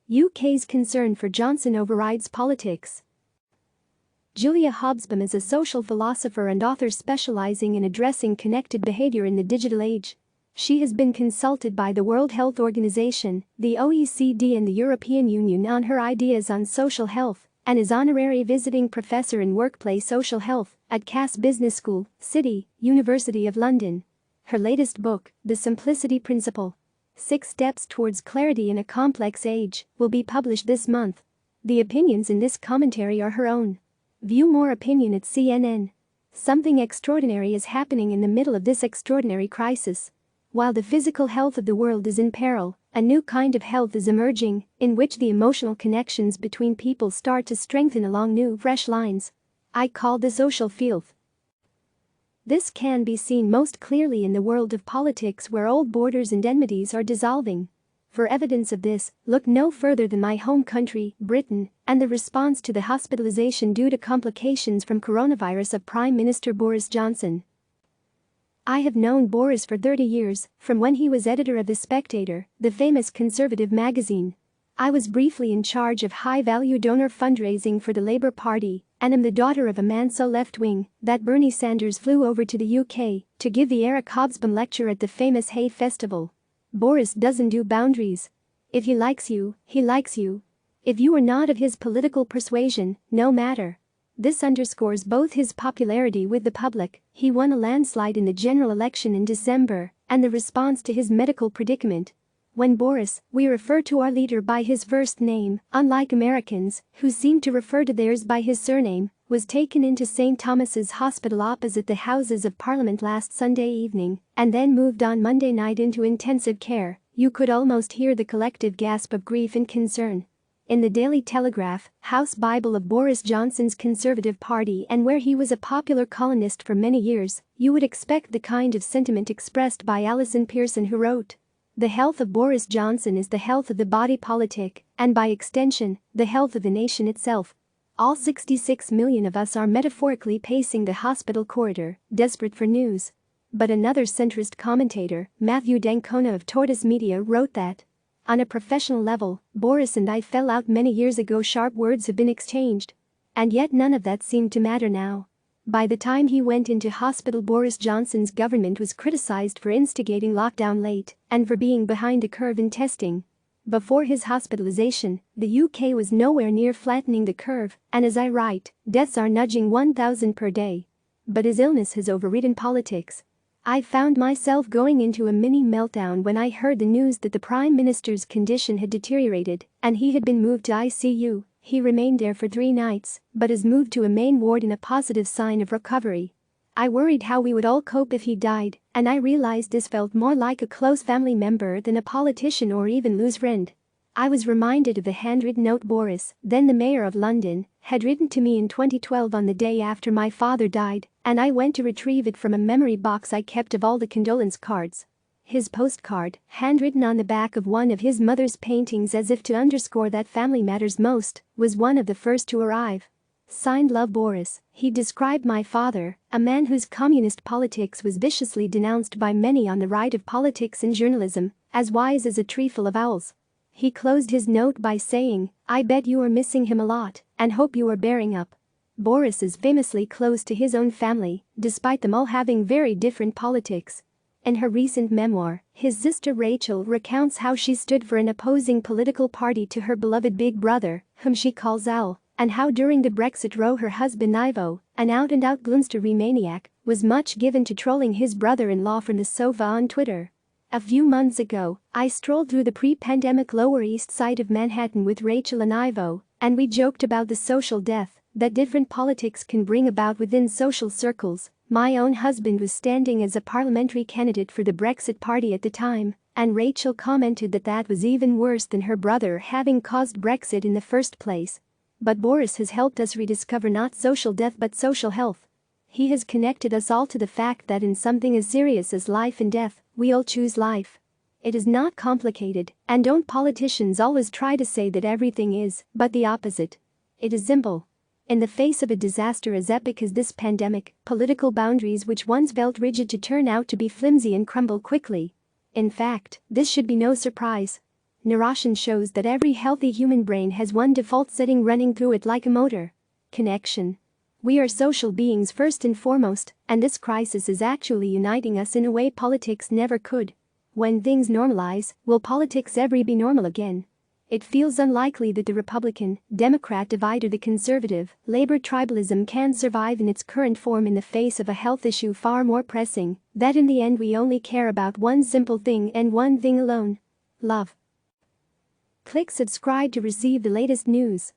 UK's concern for Johnson overrides politics. Julia Hobsbawm is a social philosopher and author specializing in addressing connected behavior in the digital age. She has been consulted by the World Health Organization, the OECD and the European Union on her ideas on social health, and is Honorary Visiting Professor in Workplace Social Health at Cass Business School, City, University of London. Her latest book, The Simplicity Principle: 6 Steps Towards Clarity in a Complex Age, will be published this month. The opinions in this commentary are her own. View more opinion at CNN. Something extraordinary is happening in the middle of this extraordinary crisis. While the physical health of the world is in peril, a new kind of health is emerging, in which the emotional connections between people start to strengthen along new, fresh lines. I call this hfealth. This can be seen most clearly in the world of politics, where old borders and enmities are dissolving. For evidence of this, look no further than my home country, Britain, and the response to the hospitalization due to complications from coronavirus of Prime Minister Boris Johnson. I have known Boris for 30 years, from when he was editor of The Spectator, the famous conservative magazine. I was briefly in charge of high-value donor fundraising for the Labour Party, and am the daughter of a man so left-wing that Bernie Sanders flew over to the UK to give the Eric Hobsbawm lecture at the famous Hay Festival. Boris doesn't do boundaries. If he likes you, he likes you. If you are not of his political persuasion, no matter. This underscores both his popularity with the public, he won a landslide in the general election in December, and the response to his medical predicament. When Boris, we refer to our leader by his first name, unlike Americans, who seem to refer to theirs by his surname, was taken into St. Thomas's Hospital opposite the Houses of Parliament last Sunday evening, and then moved on Monday night into intensive care, you could almost hear the collective gasp of grief and concern. In the Daily Telegraph, House Bible of Boris Johnson's Conservative Party, and where he was a popular columnist for many years, you would expect the kind of sentiment expressed by Alison Pearson, who wrote, "The health of Boris Johnson is the health of the body politic, and by extension, the health of the nation itself." All 66 million of us are metaphorically pacing the hospital corridor, desperate for news. But another centrist commentator, Matthew Dancona of Tortoise Media, wrote that, "On a professional level, Boris and I fell out many years ago. Sharp words have been exchanged. And yet none of that seemed to matter now. By the time he went into hospital, Boris Johnson's government was criticized for instigating lockdown late and for being behind the curve in testing. Before his hospitalization, the UK was nowhere near flattening the curve, and as I write, deaths are nudging 1,000 per day. But his illness has overridden politics. I found myself going into a mini meltdown when I heard the news that the Prime Minister's condition had deteriorated and he had been moved to ICU. He remained there for 3 nights, but is moved to a main ward in a positive sign of recovery. I worried how we would all cope if he died, and I realized this felt more like a close family member than a politician or even loose friend. I was reminded of the handwritten note Boris, then the mayor of London, had written to me in 2012 on the day after my father died, and I went to retrieve it from a memory box I kept of all the condolence cards. His postcard, handwritten on the back of one of his mother's paintings as if to underscore that family matters most, was one of the first to arrive. Signed, Love, Boris. He described my father, a man whose communist politics was viciously denounced by many on the right of politics and journalism, as wise as a tree full of owls. He closed his note by saying, "I bet you are missing him a lot, and hope you are bearing up." Boris is famously close to his own family, despite them all having very different politics. In her recent memoir, his sister Rachel recounts how she stood for an opposing political party to her beloved big brother, whom she calls Al, and how during the Brexit row her husband Ivo, an out-and-out Bloomsbury maniac, was much given to trolling his brother-in-law from the sofa on Twitter. A few months ago, I strolled through the pre-pandemic Lower East Side of Manhattan with Rachel and Ivo, and we joked about the social death that different politics can bring about within social circles. My own husband was standing as a parliamentary candidate for the Brexit party at the time, and Rachel commented that that was even worse than her brother having caused Brexit in the first place. But Boris has helped us rediscover not social death but social health. He has connected us all to the fact that in something as serious as life and death, we all choose life. It is not complicated, and don't politicians always try to say that everything is, but the opposite. It is simple. In the face of a disaster as epic as this pandemic, political boundaries which once felt rigid to turn out to be flimsy and crumble quickly. In fact, this should be no surprise. Neuroscience shows that every healthy human brain has one default setting running through it like a motor. Connection. We are social beings first and foremost, and this crisis is actually uniting us in a way politics never could. When things normalize, will politics ever be normal again? It feels unlikely that the Republican-Democrat divide or the conservative-Labor tribalism can survive in its current form in the face of a health issue far more pressing, that in the end we only care about one simple thing and one thing alone: love. Click subscribe to receive the latest news.